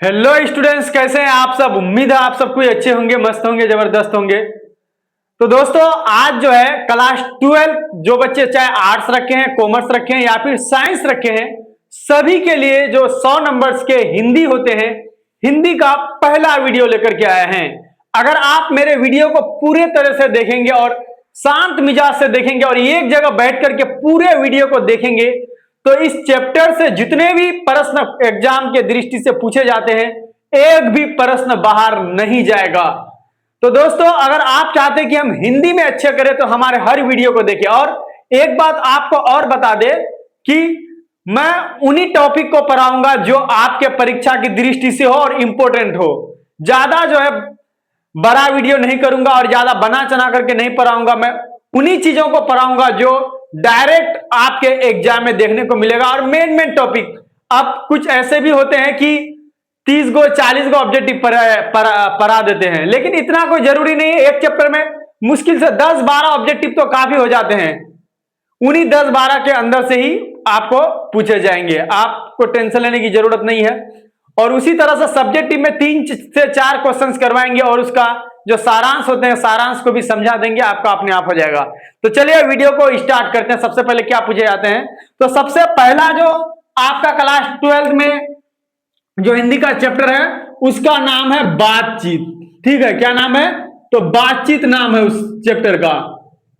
Hello students, कैसे हैं आप सब। उम्मीद है आप सब कोई अच्छे होंगे, मस्त होंगे, जबरदस्त होंगे। तो दोस्तों आज जो है क्लास 12 जो बच्चे चाहे आर्ट्स रखे हैं, कॉमर्स रखे हैं या फिर साइंस रखे हैं, सभी के लिए जो 100 नंबर्स के हिंदी होते हैं, हिंदी का पहला वीडियो लेकर के आए हैं। अगर आप मेरे वीडियो को पूरे तरह से देखेंगे और शांत मिजाज से देखेंगे और एक जगह बैठ करके पूरे वीडियो को देखेंगे तो इस चैप्टर से जितने भी प्रश्न एग्जाम के दृष्टि से पूछे जाते हैं, एक भी प्रश्न बाहर नहीं जाएगा। तो दोस्तों अगर आप चाहते हैं कि हम हिंदी में अच्छे करें तो हमारे हर वीडियो को देखिए। और एक बात आपको और बता दे कि मैं उन्हीं टॉपिक को पढ़ाऊंगा जो आपके परीक्षा की दृष्टि से हो और इंपॉर्टेंट हो। ज्यादा जो है बड़ा वीडियो नहीं करूंगा और ज्यादा बना चना करके नहीं पढ़ाऊंगा। मैं उन्हीं चीजों को पढ़ाऊंगा जो डायरेक्ट आपके एग्जाम में देखने को मिलेगा। और मेन टॉपिक अब कुछ ऐसे भी होते हैं कि 30 गो 40 गो ऑब्जेक्टिव पढ़ा देते हैं, लेकिन इतना कोई जरूरी नहीं है। एक चैप्टर में मुश्किल से 10-12 ऑब्जेक्टिव तो काफी हो जाते हैं। उन्हीं 10-12 के अंदर से ही आपको पूछे जाएंगे, आपको टेंशन लेने की जरूरत नहीं है। और उसी तरह से सब्जेक्टिव में 3 से 4 क्वेश्चंस करवाएंगे और उसका जो सारांश होते हैं सारांश को भी समझा देंगे, आपका अपने आप हो जाएगा। तो चलिए वीडियो को स्टार्ट करते हैं। सबसे पहले क्या पूछे जाते हैं, तो सबसे पहला जो आपका क्लास 12 में जो हिंदी का चैप्टर है उसका नाम है बातचीत। ठीक है, क्या नाम है, तो बातचीत नाम है उस चैप्टर का।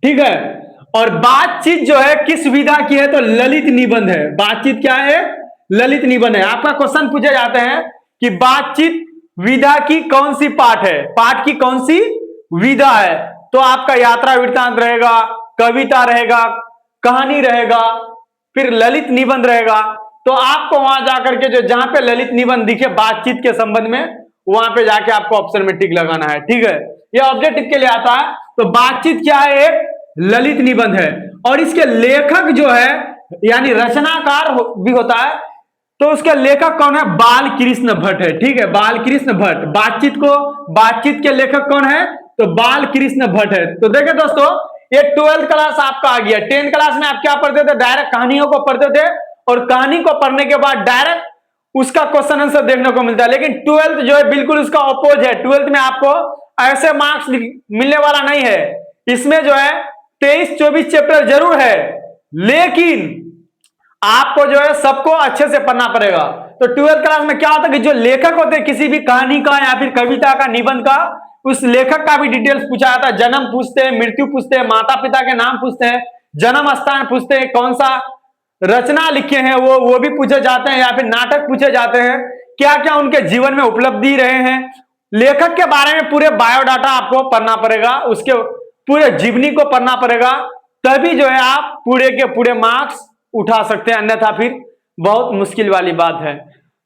ठीक है, और बातचीत जो है किस विधा की है, तो ललित निबंध है। बातचीत क्या है, ललित निबंध है। आपका क्वेश्चन पूछे जाते हैं कि बातचीत विधा की कौन सी पाठ है, पाठ की कौन सी विधा है। तो आपका यात्रा वृत्तांत रहेगा, कविता रहेगा, कहानी रहेगा, फिर ललित निबंध रहेगा। तो आपको वहां जाकर के जो जहां पे ललित निबंध दिखे बातचीत के संबंध में, वहां पे जाके आपको ऑप्शन में टिक लगाना है। ठीक है, यह ऑब्जेक्टिव के लिए आता है। तो बातचीत क्या है, एक ललित निबंध है। और इसके लेखक जो है यानी रचनाकार भी होता है, तो उसके लेखक कौन है, बाल कृष्ण भट्ट है। ठीक है, बाल कृष्ण भट्ट। बातचीत के लेखक कौन है, तो बाल कृष्ण भट्ट है। तो देखिए दोस्तों, ये 12th क्लास आपका आ गया। 10th क्लास में आप क्या पढ़ते थे, डायरेक्ट कहानियों को पढ़ते थे और कहानी को पढ़ने के बाद डायरेक्ट उसका क्वेश्चन आंसर देखने को मिलता है। लेकिन 12th जो है बिल्कुल उसका अपोज है। 12th में आपको ऐसे मार्क्स मिलने वाला नहीं है। इसमें जो है 23-24 चैप्टर जरूर है, लेकिन आपको जो है सबको अच्छे से पढ़ना पड़ेगा। तो 12th क्लास में क्या होता है कि जो लेखक होते हैं किसी भी कहानी का या फिर कविता का, निबंध का, उस लेखक का भी डिटेल्स पूछा जाता है। जन्म पूछते हैं, मृत्यु पूछते हैं, माता पिता के नाम पूछते हैं, जन्म स्थान पूछते हैं, कौन सा रचना लिखे हैं वो भी पूछे जाते हैं, या फिर नाटक पूछे जाते हैं, क्या क्या उनके जीवन में उपलब्धि रहे हैं। लेखक के बारे में पूरे बायोडाटा आपको पढ़ना पड़ेगा, उसके पूरे जीवनी को पढ़ना पड़ेगा, तभी जो है आप पूरे के पूरे मार्क्स उठा सकते हैं, अन्यथा फिर बहुत मुश्किल वाली बात है।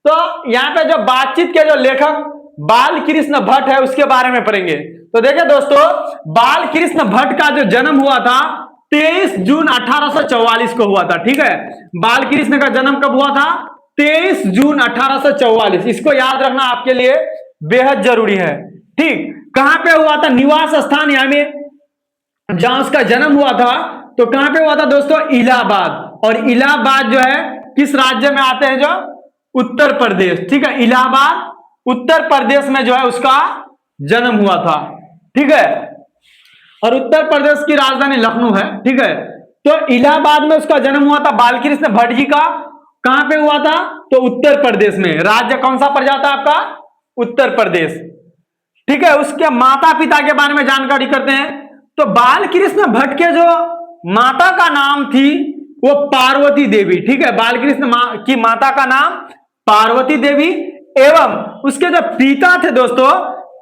तो यहाँ पे जो बातचीत के जो लेखक बाल कृष्ण भट्ट है उसके बारे में पढ़ेंगे। तो देखिए दोस्तों, बाल कृष्ण भट्ट का जो जन्म हुआ था 23 जून 1844 को हुआ था। ठीक है, बाल कृष्ण का जन्म कब हुआ था, 23 जून 1844। इसको याद रखना आपके लिए बेहद जरूरी है। ठीक, कहां पे हुआ था, निवास स्थान यानी जहां उसका जन्म हुआ था, तो कहां पे हुआ था दोस्तों, इलाहाबाद। और इलाहाबाद जो है किस राज्य में आते हैं, जो उत्तर प्रदेश। ठीक है, इलाहाबाद उत्तर प्रदेश में जो है उसका जन्म हुआ था। ठीक है, और उत्तर प्रदेश की राजधानी लखनऊ है। ठीक है, तो इलाहाबाद में उसका जन्म हुआ था बालकृष्ण भट्ट जी का। कहां पे हुआ था, तो उत्तर प्रदेश में। राज्य कौन सा पड़ जाता है आपका, उत्तर प्रदेश। ठीक है, उसके माता पिता के बारे में जानकारी करते हैं। तो बालकृष्ण भट्ट के जो माता का नाम थी वो पार्वती देवी। ठीक है, बालकृष्ण की माता का नाम पार्वती देवी, एवं उसके जो पिता थे दोस्तों,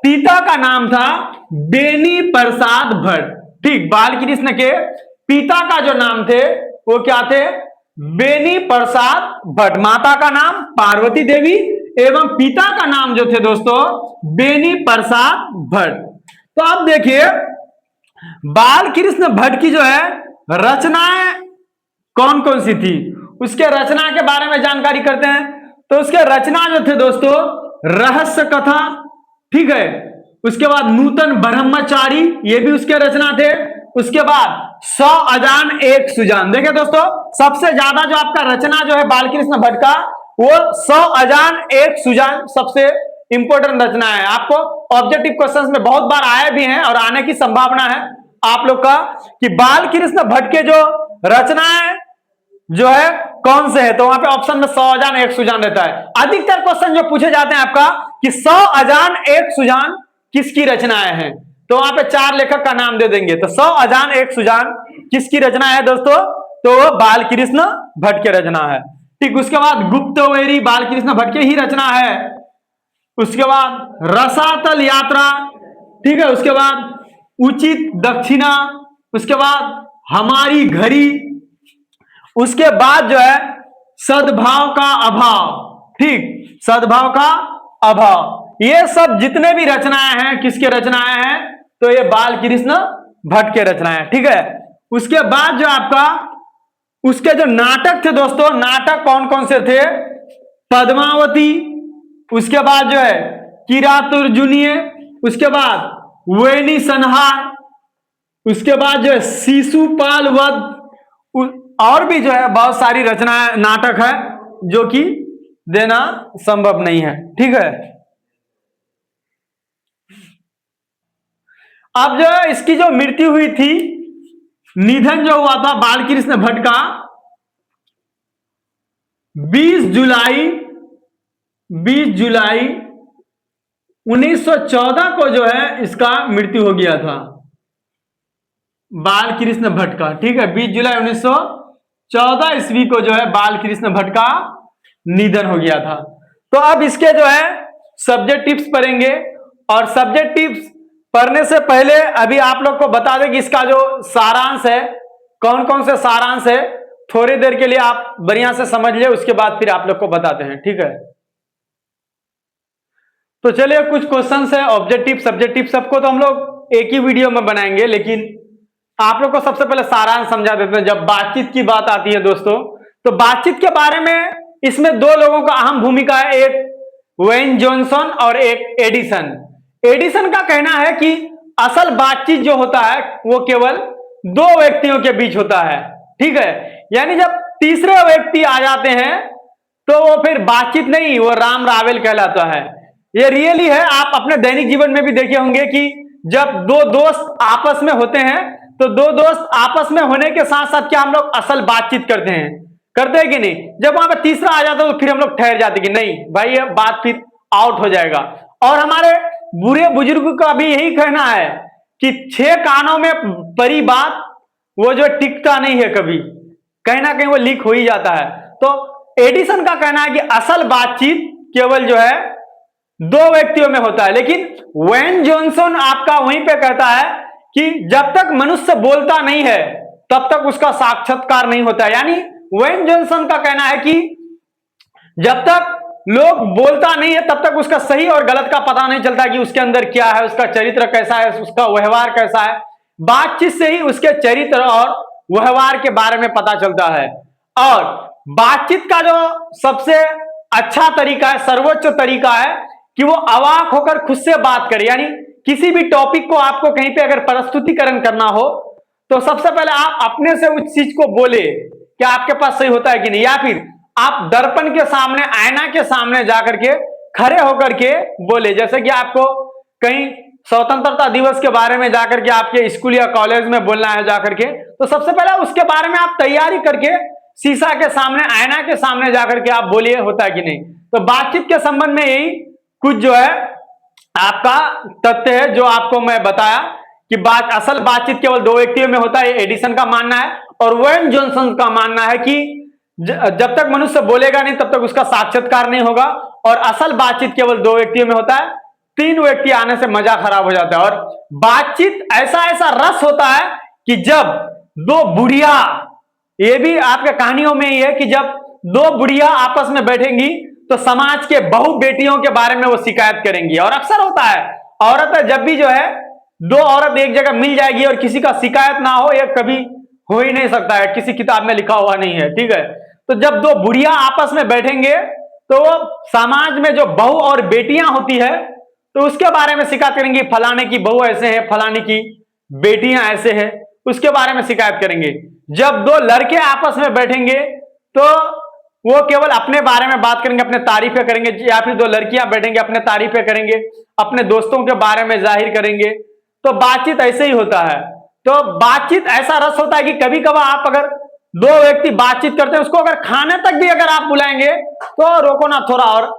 पिता का नाम था बेनी प्रसाद भट्ट। ठीक, बालकृष्ण के पिता का जो नाम थे वो क्या थे, बेनी प्रसाद भट्ट। माता का नाम पार्वती देवी एवं पिता का नाम जो थे दोस्तों बेनी प्रसाद भट्ट। तो अब देखिए बालकृष्ण भट्ट की जो है रचनाएं कौन कौन सी थी, उसके रचना के बारे में जानकारी करते हैं। तो उसके रचना जो थे दोस्तों, रहस्य कथा। ठीक है, उसके बाद नूतन ब्रह्मचारी, ये भी उसके रचना थे। उसके बाद 100 अजान एक सुजान। देखिए दोस्तों, सबसे ज्यादा जो आपका रचना जो है बालकृष्ण भट्ट का, वो 100 अजान एक सुजान सबसे इंपॉर्टेंट रचना है। आपको ऑब्जेक्टिव क्वेश्चंस में बहुत बार आए भी हैं और आने की संभावना है आप लोग का कि बाल कृष्ण भट्ट के जो रचनाएं जो है कौन से है, तो वहां पे ऑप्शन में 100 अजान एक सुजान रहता है। अधिकतर क्वेश्चन जो पूछे जाते हैं आपका कि 100 अजान एक सुजान किसकी रचनाएं हैं, तो वहां पे 4 लेखक का नाम दे देंगे। तो 100 अजान एक सुजान किसकी रचना है दोस्तों, तो वो बाल कृष्ण भट्ट के रचना है। ठीक, उसके बाद गुप्तवेरी बाल कृष्ण भट्ट के ही रचना है। उसके बाद रसातल यात्रा, ठीक है, उसके बाद उचित दक्षिणा, उसके बाद हमारी घड़ी, उसके बाद जो है सद्भाव का अभाव, ठीक, सद्भाव का अभाव। ये सब जितने भी रचनाएं हैं किसके रचनाएं हैं, तो ये बाल कृष्ण भट्ट के रचनाएं, ठीक है। उसके बाद जो आपका उसके जो नाटक थे दोस्तों, नाटक कौन कौन से थे, पद्मावती, उसके बाद जो है किरातुर्जुनीय, उसके बाद वेणी संहार, उसके बाद जो है शिशुपाल वध, और भी जो है बहुत सारी रचनाएं नाटक है जो कि देना संभव नहीं है, ठीक है। अब जो है इसकी जो मृत्यु हुई थी, निधन जो हुआ था बाल कृष्ण भट्ट का 20 जुलाई 1914 को जो है इसका मृत्यु हो गया था बाल कृष्ण भट्ट का, ठीक है। 20 जुलाई 1914 ईस्वी को जो है बाल कृष्ण भट्ट का निधन हो गया था। तो अब इसके जो है सब्जेक्ट टिप्स पढ़ेंगे, और सब्जेक्ट टिप्स पढ़ने से पहले अभी आप लोग को बता दें कि इसका जो सारांश है, कौन कौन से सारांश है, थोड़ी देर के लिए आप बढ़िया से समझ ले, उसके बाद फिर आप लोग को बताते हैं, ठीक है। तो चलिए कुछ क्वेश्चंस है, ऑब्जेक्टिव सब्जेक्टिव सबको तो हम लोग एक ही वीडियो में बनाएंगे, लेकिन आप लोग को सबसे पहले सारांश समझा देते हैं। जब बातचीत की बात आती है दोस्तों, तो बातचीत के बारे में इसमें 2 लोगों का अहम भूमिका है, एक वेन जॉनसन और एक एडिसन। एडिसन का कहना है कि असल बातचीत जो होता है वो केवल 2 व्यक्तियों के बीच होता है, ठीक है। यानी जब तीसरे व्यक्ति आ जाते हैं तो वो फिर बातचीत नहीं, वो राम रावल कहलाता है। ये रियली है, आप अपने दैनिक जीवन में भी देखे होंगे कि जब 2 दोस्त आपस में होते हैं तो 2 दोस्त आपस में होने के साथ साथ क्या हम लोग असल बातचीत करते हैं कि नहीं। जब वहां पर तीसरा आ जाता है तो फिर हम लोग ठहर जाते कि नहीं भाई ये बात फिर आउट हो जाएगा। और हमारे बूढ़े बुजुर्ग का भी यही कहना है कि 6 कानों में परी बात वो जो टिकता नहीं है, कभी कहीं ना कहीं वो लीक हो ही जाता है। तो एडिसन का कहना है कि असल बातचीत केवल जो है 2 व्यक्तियों में होता है, लेकिन वेन जॉनसन आपका वहीं पे कहता है कि जब तक मनुष्य बोलता नहीं है तब तक उसका साक्षात्कार नहीं होता है। यानी वेन जॉनसन का कहना है कि जब तक लोग बोलता नहीं है तब तक उसका सही और गलत का पता नहीं चलता कि उसके अंदर क्या है, उसका चरित्र कैसा है, उसका व्यवहार कैसा है। बातचीत से ही उसके चरित्र और व्यवहार के बारे में पता चलता है। और बातचीत का जो सबसे अच्छा तरीका है, सर्वोच्च तरीका है कि वो अवाक होकर खुद से बात करे। यानी किसी भी टॉपिक को आपको कहीं पे अगर प्रस्तुतिकरण करना हो तो सबसे पहले आप अपने से उस चीज को बोले, क्या आपके पास सही होता है कि नहीं, या फिर आप दर्पण के सामने, आईना के सामने जाकर के खड़े होकर के बोले। जैसे कि आपको कहीं स्वतंत्रता दिवस के बारे में जाकर के आपके स्कूल या कॉलेज में बोलना है जाकर के, तो सबसे पहले उसके बारे में आप तैयारी करके शीशा के सामने, आईना के सामने जाकर के आप बोलिए, होता है कि नहीं। तो बातचीत के संबंध में यही कुछ जो है आपका तथ्य है जो आपको मैं बताया कि असल बातचीत केवल 2 व्यक्तियों में होता है, एडिसन का मानना है। और वेन जॉनसन का मानना है कि जब तक मनुष्य बोलेगा नहीं तब तक उसका साक्षात्कार नहीं होगा, और असल बातचीत केवल 2 व्यक्तियों में होता है। 3 व्यक्ति आने से मजा खराब हो जाता है। और बातचीत ऐसा ऐसा रस होता है कि जब 2 बुढ़िया, ये भी आपके कहानियों में ही है कि जब 2 बुढ़िया आपस में बैठेंगी तो समाज के बहु बेटियों के बारे में वो शिकायत करेंगी। और अक्सर होता है औरत जब भी जो है 2 औरत एक जगह मिल जाएगी और किसी का शिकायत ना हो, ये कभी हो ही नहीं सकता है, किसी किताब में लिखा हुआ नहीं है, ठीक है। तो जब 2 बुढ़िया आपस में बैठेंगे तो वो समाज में जो बहू और बेटियां होती है तो उसके बारे में शिकायत करेंगी, फलाने की बहू ऐसे है, फलाने की बेटियां ऐसे है, उसके बारे में शिकायत करेंगे। जब 2 लड़के आपस में बैठेंगे तो वो केवल अपने बारे में बात करेंगे, अपने तारीफें करेंगे, या फिर दो लड़कियां बैठेंगे अपने तारीफें करेंगे, अपने दोस्तों के बारे में जाहिर करेंगे। तो बातचीत ऐसे ही होता है। तो बातचीत ऐसा रस होता है कि कभी कभार आप अगर दो व्यक्ति बातचीत करते हैं, उसको अगर खाने तक भी अगर आप बुलाएंगे तो रोको ना, थोड़ा और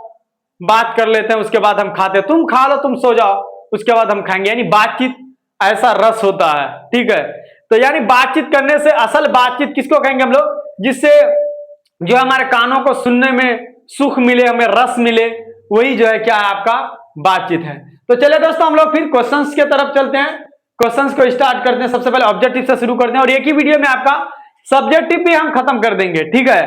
बात कर लेते हैं, उसके बाद हम खाते हैं, तुम खा लो, तुम सो जाओ, उसके बाद हम खाएंगे। यानी बातचीत ऐसा रस होता है, ठीक है। तो यानी बातचीत करने से, असल बातचीत किसको कहेंगे हम लोग, जिससे जो हमारे कानों को सुनने में सुख मिले, हमें रस मिले, वही जो है क्या है, आपका बातचीत है। तो चलिए दोस्तों, हम लोग फिर क्वेश्चंस की तरफ चलते हैं, क्वेश्चंस को स्टार्ट करते हैं। सबसे पहले ऑब्जेक्टिव से शुरू करते हैं और एक ही वीडियो में आपका सब्जेक्टिव भी हम खत्म कर देंगे, ठीक है।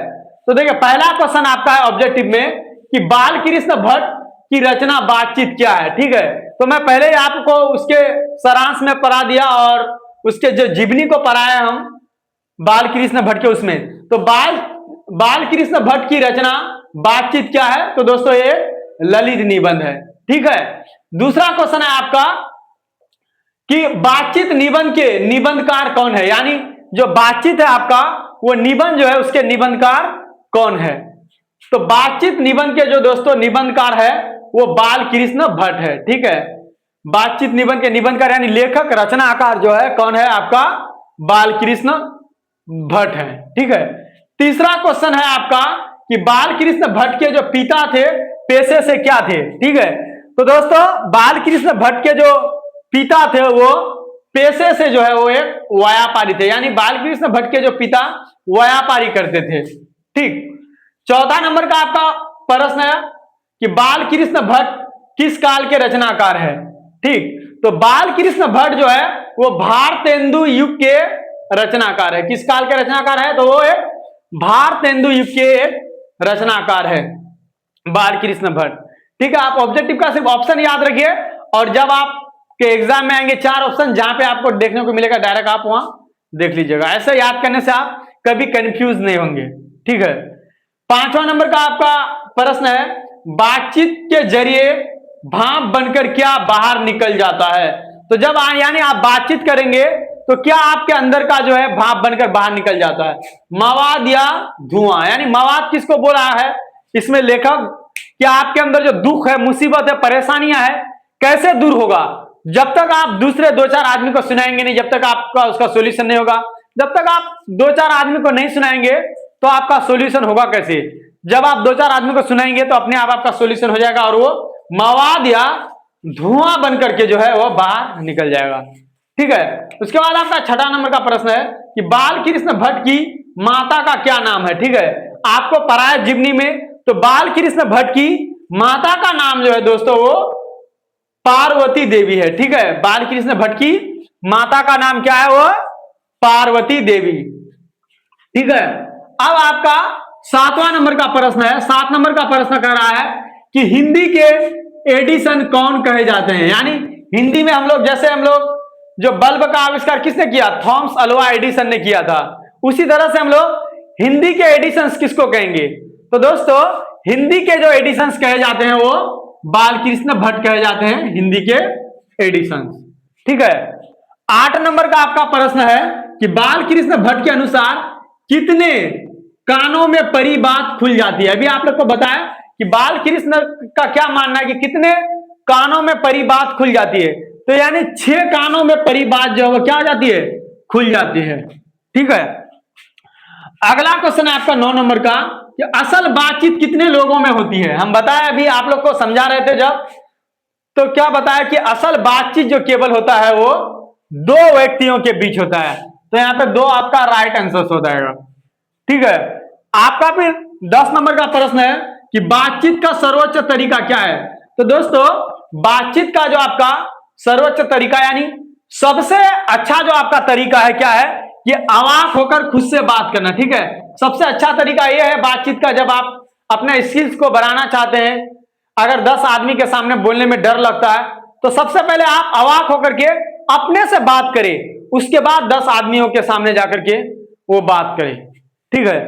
तो देखिए, पहला क्वेश्चन आपका है ऑब्जेक्टिव में कि बाल कृष्ण भट्ट की रचना बातचीत क्या है, ठीक है। तो मैं पहले ही आपको उसके सारांश में पढ़ा दिया और उसके जो जीवनी को पढ़ाया हम बाल कृष्ण भट्ट के, उसमें तो बाल कृष्ण भट्ट की रचना बातचीत क्या है, तो दोस्तों ये ललित निबंध है, ठीक है। दूसरा क्वेश्चन है आपका कि बातचीत निबंध के निबंधकार कौन है, यानी जो बातचीत है आपका, वो निबंध जो है उसके निबंधकार कौन है। तो बातचीत निबंध के जो दोस्तों निबंधकार है वो बाल कृष्ण भट्ट है, ठीक है। बातचीत निबंध के निबंधकार यानी लेखक रचनाकार जो है कौन है आपका, बाल कृष्ण भट्ट है, ठीक है। तीसरा क्वेश्चन है आपका कि बाल कृष्ण भट्ट के जो पिता थे पेशे से क्या थे, ठीक है। तो दोस्तों बाल कृष्ण भट्ट के जो पिता थे वो पेशे से जो है वो एक व्यापारी थे, यानी बाल कृष्ण भट्ट के जो पिता व्यापारी करते थे, ठीक। 14 नंबर का आपका प्रश्न है कि बाल कृष्ण भट्ट किस काल के रचनाकार है, ठीक। तो बाल कृष्ण भट्ट जो है वो भारतेंदु युग के रचनाकार है। किस काल के रचनाकार है, तो वो एक भारतेंदु युग के एक रचनाकार है बाल कृष्ण भट्ट, ठीक है। आप ऑब्जेक्टिव का सिर्फ ऑप्शन याद रखिए और जब आपके एग्जाम में आएंगे 4 ऑप्शन जहां पे आपको देखने को मिलेगा, डायरेक्ट आप वहां देख लीजिएगा। ऐसे याद करने से आप कभी कंफ्यूज नहीं होंगे, ठीक है। 5वां नंबर का आपका प्रश्न है बातचीत के जरिए भाप बनकर क्या बाहर निकल जाता है। तो जब यानी आप बातचीत करेंगे तो क्या आपके अंदर का जो है भाप बनकर बाहर निकल जाता है, मवाद या धुआं। यानी मवाद किसको बोल रहा है इसमें लेखक, क्या आपके अंदर जो दुख है, मुसीबत है, परेशानियां है, कैसे दूर होगा। जब तक आप दूसरे 2-4 आदमी को सुनाएंगे नहीं, जब तक आपका उसका सोल्यूशन नहीं होगा, जब तक आप 2-4 आदमी को नहीं सुनाएंगे तो आपका सोल्यूशन होगा कैसे। जब आप 2-4 आदमी को सुनाएंगे तो अपने आप आपका सोल्यूशन हो जाएगा और वो मवाद या धुआं बनकर के जो है वो बाहर निकल जाएगा, ठीक है। उसके बाद आपका 6वां नंबर का प्रश्न है कि बाल कृष्ण भट्ट की माता का क्या नाम है, ठीक है। आपको पढ़ाया जीवनी में, तो बाल कृष्ण भट्ट की माता का नाम जो है दोस्तों वो पार्वती देवी है, ठीक है। बाल कृष्ण भट्ट की माता का नाम क्या है, वो पार्वती देवी, ठीक है। अब आपका 7वां नंबर का प्रश्न है। 7 नंबर का प्रश्न कह रहा है कि हिंदी के एडिसन कौन कहे जाते हैं, यानी हिंदी में हम लोग, जैसे हम लोग जो बल्ब का आविष्कार किसने किया, थॉमस अल्वा एडिसन ने किया था, उसी तरह से हम लोग हिंदी के एडिशन किसको कहेंगे। तो दोस्तों हिंदी के जो एडिशन कहे जाते हैं वो बाल कृष्ण भट्ट कहे जाते हैं, हिंदी के एडिशन, ठीक है। 8 नंबर का आपका प्रश्न है कि बाल कृष्ण भट्ट के अनुसार कितने कानों में परी बात खुल जाती है। अभी आप लोग को बताया कि बाल कृष्ण का क्या मानना है कि कितने कानों में परी बात खुल जाती है, तो यानी 6 कानों में परी बात जो है वो क्या हो जाती है, खुल जाती है, ठीक है। अगला क्वेश्चन है आपका 9 नंबर का कि असल बातचीत कितने लोगों में होती है। हम बताया, अभी आप लोग को समझा रहे थे जब, तो क्या बताया कि असल बातचीत जो केवल होता है वो 2 व्यक्तियों के बीच होता है। तो यहाँ पे 2 आपका राइट आंसर हो जाएगा, ठीक है। आपका फिर 10 नंबर का प्रश्न है कि बातचीत का सर्वोच्च तरीका क्या है। तो दोस्तों बातचीत का जो आपका सर्वोच्च तरीका यानी सबसे अच्छा जो आपका तरीका है क्या है, कि अवाक होकर खुद से बात करना, ठीक है। सबसे अच्छा तरीका यह है बातचीत का, जब आप अपने स्किल्स को बढ़ाना चाहते हैं, अगर 10 आदमी के सामने बोलने में डर लगता है, तो सबसे पहले आप अवाक होकर के अपने से बात करें, उसके बाद 10 आदमियों के सामने जाकर के वो बात करें, ठीक है।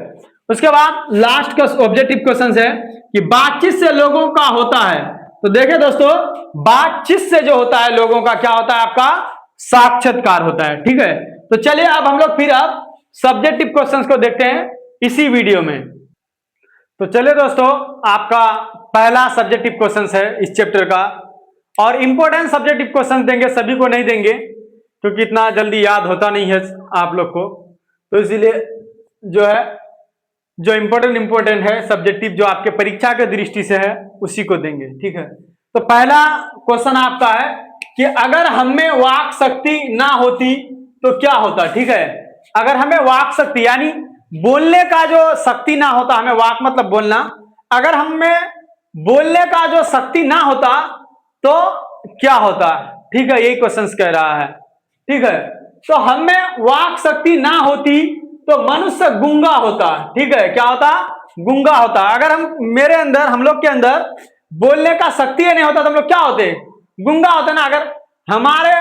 उसके बाद लास्ट का ऑब्जेक्टिव क्वेश्चन है कि बातचीत से लोगों का होता है। तो देखिए दोस्तों बातचीत से जो होता है लोगों का क्या होता है, आपका साक्षात्कार होता है, ठीक है। तो चलिए अब हम लोग फिर अब सब्जेक्टिव क्वेश्चंस को देखते हैं इसी वीडियो में। तो चलिए दोस्तों, आपका पहला सब्जेक्टिव क्वेश्चन है इस चैप्टर का, और इंपॉर्टेंट सब्जेक्टिव क्वेश्चन देंगे, सभी को नहीं देंगे क्योंकि इतना जल्दी याद होता नहीं है आप लोग को, तो इसीलिए जो है जो इंपॉर्टेंट है सब्जेक्टिव जो आपके परीक्षा के दृष्टि से है उसी को देंगे। ठीक है, तो पहला क्वेश्चन आपका है कि अगर हमें वाक शक्ति ना होती तो क्या होता। ठीक है, अगर हमें वाक शक्ति यानी बोलने का जो शक्ति ना होता, हमें वाक मतलब बोलना, अगर हमें बोलने का जो शक्ति ना होता तो क्या होता। ठीक है, यही क्वेश्चन कह रहा है। ठीक है, तो हमें वाक शक्ति ना होती तो मनुष्य गूंगा होता। ठीक है, क्या होता, गूंगा होता। अगर हम लोग के अंदर बोलने का शक्ति नहीं होता तो हम लोग क्या होते, गूंगा होते ना। अगर हमारे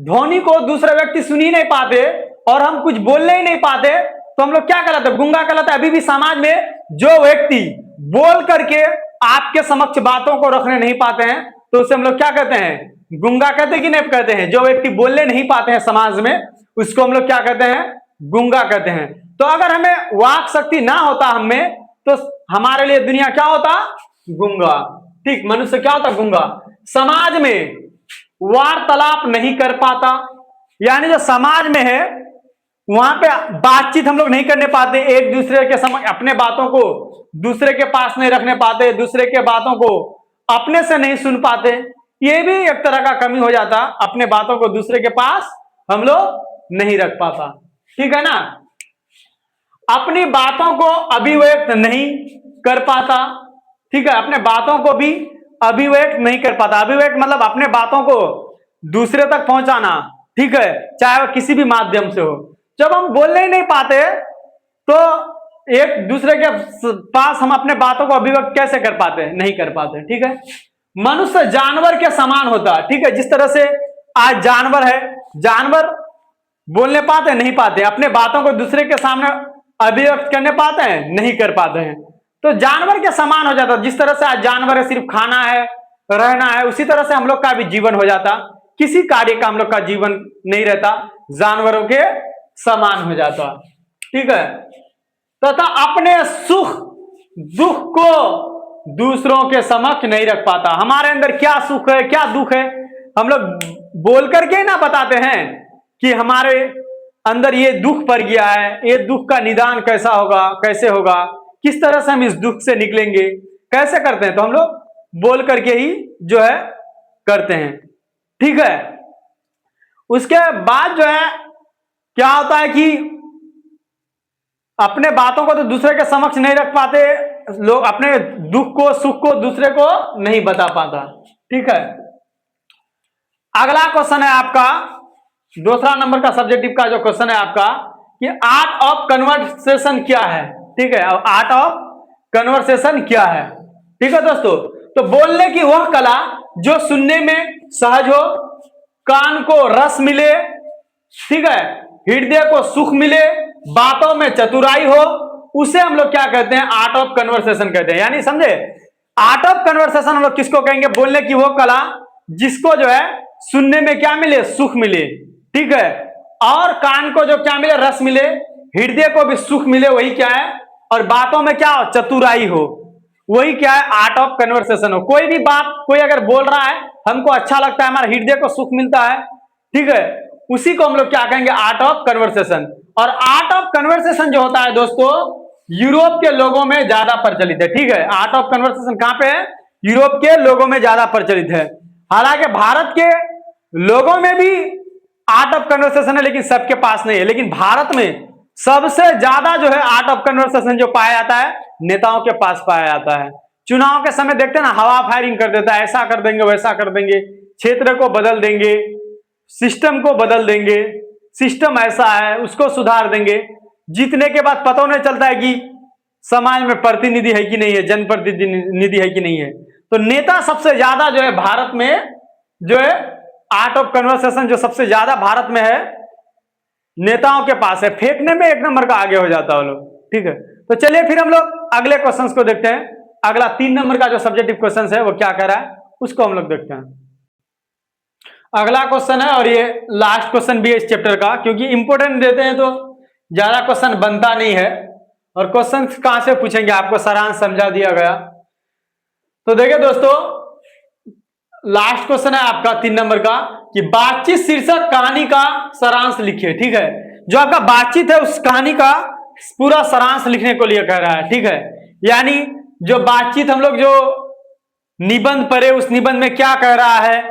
ध्वनि को दूसरे व्यक्ति सुन ही नहीं पाते और हम कुछ बोलने ही नहीं पाते तो हम लोग क्या कहलाते, गूंगा कहलाते। अभी भी समाज में जो व्यक्ति बोल करके आपके समक्ष बातों को रखने नहीं पाते हैं तो उसे हम लोग क्या कहते हैं, गूंगा कहते हैं कि नहीं कहते हैं। जो व्यक्ति बोलने नहीं पाते हैं समाज में उसको हम लोग क्या कहते हैं, गूंगा कहते हैं। तो अगर हमें वाक शक्ति ना होता हमें तो हमारे लिए दुनिया क्या होता, गूंगा। ठीक, मनुष्य क्या होता, गूंगा। समाज में वार्तालाप नहीं कर पाता, यानी जो समाज में है वहां पे बातचीत हम लोग नहीं करने पाते, एक दूसरे के समझ अपने बातों को दूसरे के पास नहीं रखने पाते, दूसरे के बातों को अपने से नहीं सुन पाते। ये भी एक तरह का कमी हो जाता, अपने बातों को दूसरे के पास हम लोग नहीं रख पाता। ठीक है ना, अपनी बातों को अभिव्यक्त नहीं कर पाता। ठीक है, अपने बातों को भी अभिव्यक्त नहीं कर पाता। अभिव्यक्त मतलब अपने बातों को दूसरे तक पहुंचाना। ठीक है, चाहे वह किसी भी माध्यम से हो। जब हम बोलने ही नहीं पाते तो एक दूसरे के पास हम अपने बातों को अभिव्यक्त कैसे कर पाते, नहीं कर पाते। ठीक है, मनुष्य जानवर के समान होता। ठीक है, जिस तरह से आज जानवर है, जानवर बोलने पाते नहीं पाते, अपने बातों को दूसरे के सामने अभिव्यक्त करने पाते हैं, नहीं कर पाते हैं, तो जानवर के समान हो जाता। जिस तरह से आज जानवर है, सिर्फ खाना है, रहना है, उसी तरह से हम लोग का भी जीवन हो जाता। किसी कार्य का हम लोग का जीवन नहीं रहता, जानवरों के समान हो जाता। ठीक है, तथा अपने सुख दुख को दूसरों के समक्ष नहीं रख पाता। हमारे अंदर क्या सुख है क्या दुख है हम लोग बोल करके ना बताते हैं कि हमारे अंदर ये दुख पड़ गया है, ये दुख का निदान कैसा होगा, कैसे होगा, किस तरह से हम इस दुख से निकलेंगे, कैसे करते हैं, तो हम लोग बोल करके ही जो है करते हैं। ठीक है, उसके बाद जो है क्या होता है कि अपने बातों को तो दूसरे के समक्ष नहीं रख पाते लोग, अपने दुख को सुख को दूसरे को नहीं बता पाता। ठीक है, अगला क्वेश्चन है आपका दूसरा नंबर का सब्जेक्टिव का जो क्वेश्चन है आपका कि आर्ट ऑफ कन्वर्सेशन क्या है। ठीक है, आर्ट ऑफ कन्वर्सेशन क्या है। ठीक है दोस्तों, तो बोलने की वह कला जो सुनने में सहज हो, कान को रस मिले, ठीक है, हृदय को सुख मिले, बातों में चतुराई हो, उसे हम लोग क्या कहते हैं, आर्ट ऑफ कन्वर्सेशन कहते हैं। यानी समझे, आर्ट ऑफ कन्वर्सेशन हम लोग किसको कहेंगे, बोलने की वो कला जिसको जो है सुनने में क्या मिले, सुख मिले। ठीक है, और कान को जो क्या मिले, रस मिले, हृदय को भी सुख मिले, वही क्या है, और बातों में क्या हो, चतुराई हो, वही क्या है, आर्ट ऑफ कन्वर्सेशन हो। कोई भी बात कोई अगर बोल रहा है, हमको अच्छा लगता है, हमारे हृदय को सुख मिलता है, ठीक है, उसी को हम लोग क्या कहेंगे, आर्ट ऑफ कन्वर्सेशन। और आर्ट ऑफ कन्वर्सेशन जो होता है दोस्तों, यूरोप के लोगों में ज्यादा प्रचलित है। ठीक है, आर्ट ऑफ कन्वर्सेशन कहां पे है, यूरोप के लोगों में ज्यादा प्रचलित है। हालांकि भारत के लोगों में भी आर्ट ऑफ कन्वर्सेशन है, लेकिन सबके पास नहीं है। लेकिन भारत में सबसे ज्यादा जो है आर्ट ऑफ कन्वर्सेशन जो पाया जाता है, नेताओं के पास पाया जाता है। चुनाव के समय देखते हैं ना, हवा फायरिंग कर देता है, ऐसा कर देंगे वैसा कर देंगे, क्षेत्र को बदल देंगे, सिस्टम को बदल देंगे, सिस्टम ऐसा है उसको सुधार देंगे। जीतने के बाद पता नहीं चलता है कि समाज में प्रतिनिधि है कि नहीं है, जनप्रतिनिधि है कि नहीं है। तो नेता सबसे ज्यादा जो है भारत में जो है आर्ट ऑफ कन्वर्सेशन जो सबसे ज्यादा भारत में है, नेताओं के पास है। फेंकने में एक नंबर का आगे हो जाता है लोग। ठीक है, तो चलिए फिर हम लोग अगले क्वेश्चंस को देखते हैं। अगला 3 नंबर का जो सब्जेक्टिव क्वेश्चन है वो क्या कह रहा है, उसको हम लोग देखते हैं। अगला क्वेश्चन है, और ये लास्ट क्वेश्चन भी है इस चैप्टर का, क्योंकि इंपोर्टेंट देते हैं तो ज्यादा क्वेश्चन बनता नहीं है, और क्वेश्चन कहां से पूछेंगे, आपको सारांश समझा दिया गया। तो देखिए दोस्तों, लास्ट क्वेश्चन है आपका 3 नंबर का कि बातचीत शीर्षक कहानी का सारांश लिखिए। ठीक है, जो आपका बातचीत है उस कहानी का पूरा सारांश लिखने को लिए कह रहा है। ठीक है, यानी जो बातचीत हम लोग जो निबंध पढ़े उस निबंध में क्या कह रहा है।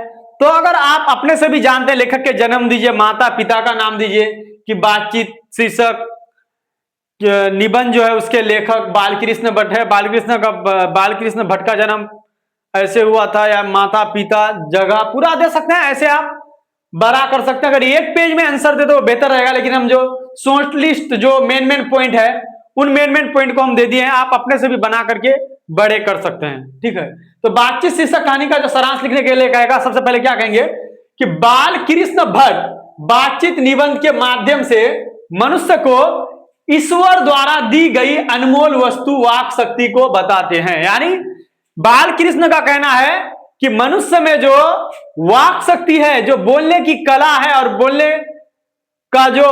तो अगर आप अपने से भी जानते हैं, लेखक के जन्म दीजिए, माता पिता का नाम दीजिए कि बातचीत शीर्षक निबंध जो है उसके लेखक बालकृष्ण भट्ट है, बालकृष्ण भट्ट का जन्म ऐसे हुआ था, या माता पिता जगह पूरा दे सकते हैं, ऐसे आप बड़ा कर सकते हैं। अगर एक पेज में आंसर दे तो बेहतर रहेगा, लेकिन हम जो शॉर्ट लिस्ट जो मेन पॉइंट है उन मेन पॉइंट को हम दे दिए हैं, आप अपने से भी बना करके बड़े कर सकते हैं। ठीक है, तो बातचीत शीर्षक कहानी का जो सारांश लिखने के लिए कहेगा, सबसे पहले क्या कहेंगे कि बालकृष्ण भट्ट बातचीत निबंध के माध्यम से मनुष्य को ईश्वर द्वारा दी गई अनमोल वस्तु वाक शक्ति को बताते हैं। यानी बालकृष्ण का कहना है कि मनुष्य में जो वाक शक्ति है, जो बोलने की कला है और बोलने का जो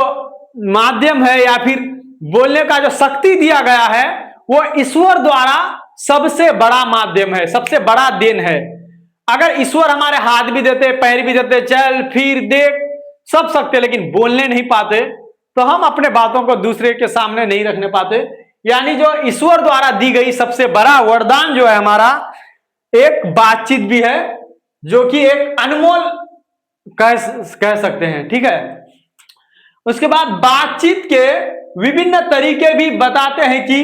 माध्यम है या फिर बोलने का जो शक्ति दिया गया है, वो ईश्वर द्वारा सबसे बड़ा माध्यम है, सबसे बड़ा देन है। अगर ईश्वर हमारे हाथ भी देते, पैर भी देते, चल फिर देख सब सकते, लेकिन बोलने नहीं पाते, तो हम अपने बातों को दूसरे के सामने नहीं रखने पाते। यानी जो ईश्वर द्वारा दी गई सबसे बड़ा वरदान जो है हमारा, एक बातचीत भी है, जो कि एक अनमोल कह सकते हैं। ठीक है, उसके बाद बातचीत के विभिन्न तरीके भी बताते हैं कि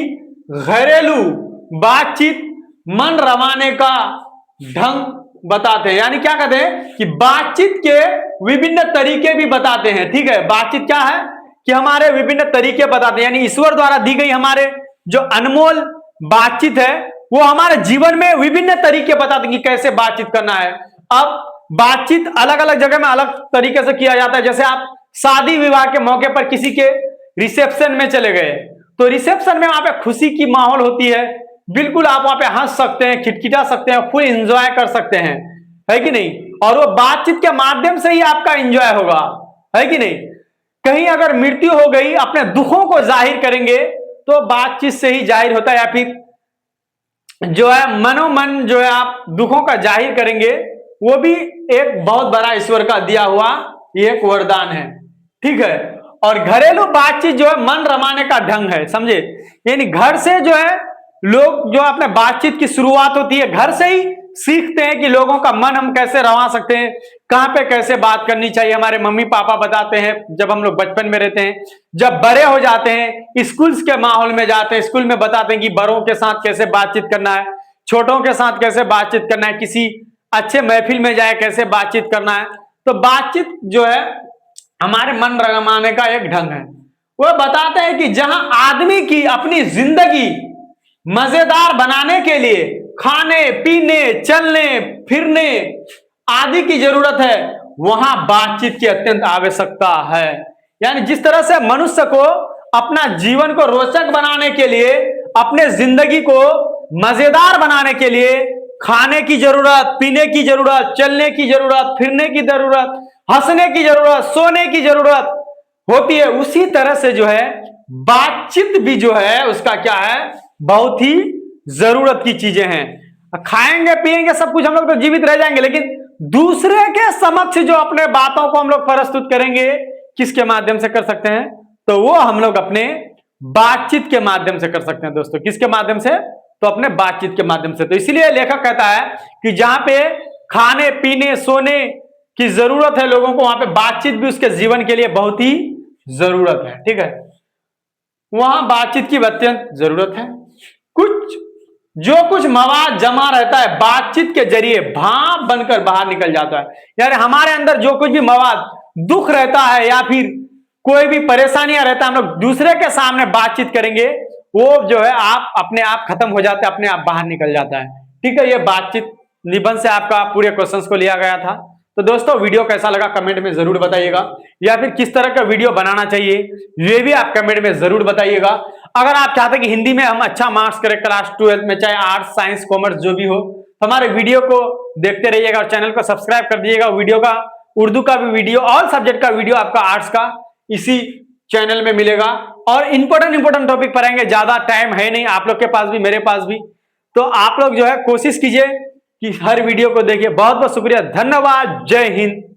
घरेलू बातचीत मन रमाने का ढंग बताते हैं। यानी क्या कहते हैं कि बातचीत के विभिन्न तरीके भी बताते हैं। ठीक है, बातचीत क्या है कि हमारे विभिन्न तरीके बताते हैं, यानी ईश्वर द्वारा दी गई हमारे जो अनमोल बातचीत है वो हमारे जीवन में विभिन्न तरीके बताते हैं कि कैसे बातचीत करना है। अब बातचीत अलग अलग जगह में अलग तरीके से किया जाता है। जैसे आप शादी विवाह के मौके पर किसी के रिसेप्शन में चले गए, तो रिसेप्शन में वहां पे खुशी की माहौल होती है, बिल्कुल आप वहां पे हंस सकते हैं, खिटखिटा सकते हैं, फुल एंजॉय कर सकते हैं, है कि नहीं। और वो बातचीत के माध्यम से ही आपका एंजॉय होगा, है कि नहीं। कहीं अगर मृत्यु हो गई, अपने दुखों को जाहिर करेंगे तो बातचीत से ही जाहिर होता है, या फिर जो है मनोमन जो है आप दुखों का जाहिर करेंगे, वो भी एक बहुत बड़ा ईश्वर का दिया हुआ एक वरदान है। ठीक है, और घरेलू बातचीत जो है मन रमाने का ढंग है, समझे। यानी घर से जो है लोग जो अपने बातचीत की शुरुआत होती है, घर से ही सीखते हैं कि लोगों का मन हम कैसे रवा सकते हैं, कहां पे कैसे बात करनी चाहिए। हमारे मम्मी पापा बताते हैं जब हम लोग बचपन में रहते हैं, जब बड़े हो जाते हैं स्कूल्स के माहौल में जाते हैं, स्कूल में बताते हैं कि बड़ों के साथ कैसे बातचीत करना है, छोटों के साथ कैसे बातचीत करना है, किसी अच्छे महफिल में जाए कैसे बातचीत करना है। तो बातचीत जो है हमारे मन रमाने का एक ढंग है। वो बताते हैं कि जहां आदमी की अपनी जिंदगी मजेदार बनाने के लिए खाने पीने चलने फिरने आदि की जरूरत है, वहां बातचीत की अत्यंत आवश्यकता है। यानी जिस तरह से मनुष्य को अपना जीवन को रोचक बनाने के लिए, अपने जिंदगी को मजेदार बनाने के लिए खाने की जरूरत, पीने की जरूरत, चलने की जरूरत, फिरने की जरूरत, हंसने की जरूरत, सोने की जरूरत होती है, उसी तरह से जो है बातचीत भी जो है उसका क्या है, बहुत ही जरूरत की चीजें हैं। खाएंगे पिएंगे सब कुछ हम लोग तो जीवित रह जाएंगे, लेकिन दूसरे के समक्ष जो अपने बातों को हम लोग प्रस्तुत करेंगे, किसके माध्यम से कर सकते हैं, तो वो हम लोग अपने बातचीत के माध्यम से कर सकते हैं दोस्तों। किसके माध्यम से, तो अपने बातचीत के माध्यम से। तो इसीलिए लेखक कहता है कि जहां पे खाने पीने सोने की जरूरत है लोगों को, वहां पे बातचीत भी उसके जीवन के लिए बहुत ही जरूरत है। ठीक है, वहां बातचीत की अत्यंत जरूरत है। जो कुछ मवाद जमा रहता है बातचीत के जरिए भाप बनकर बाहर निकल जाता है। यानी हमारे अंदर जो कुछ भी मवाद दुख रहता है या फिर कोई भी परेशानियां रहता है, हम लोग दूसरे के सामने बातचीत करेंगे, वो जो है आप अपने आप खत्म हो जाता है, अपने आप बाहर निकल जाता है। ठीक है, ये बातचीत निबंध से आपका पूरे क्वेश्चंस को लिया गया था। तो दोस्तों वीडियो कैसा लगा कमेंट में जरूर बताइएगा, या फिर किस तरह का वीडियो बनाना चाहिए ये भी आप कमेंट में जरूर बताइएगा। अगर आप चाहते हैं कि हिंदी में हम अच्छा मार्क्स करें क्लास 12 में, चाहे आर्ट्स साइंस कॉमर्स जो भी हो, तो हमारे वीडियो को देखते रहिएगा और चैनल को सब्सक्राइब कर दीजिएगा। वीडियो का उर्दू का भी वीडियो, ऑल सब्जेक्ट का वीडियो आपका आर्ट्स का इसी चैनल में मिलेगा। और इंपॉर्टेंट टॉपिक पढ़ाएंगे। ज्यादा टाइम है नहीं आप लोग के पास भी, मेरे पास भी, तो आप लोग जो है कोशिश कीजिए कि हर वीडियो को देखिए। बहुत बहुत शुक्रिया, धन्यवाद, जय हिंद।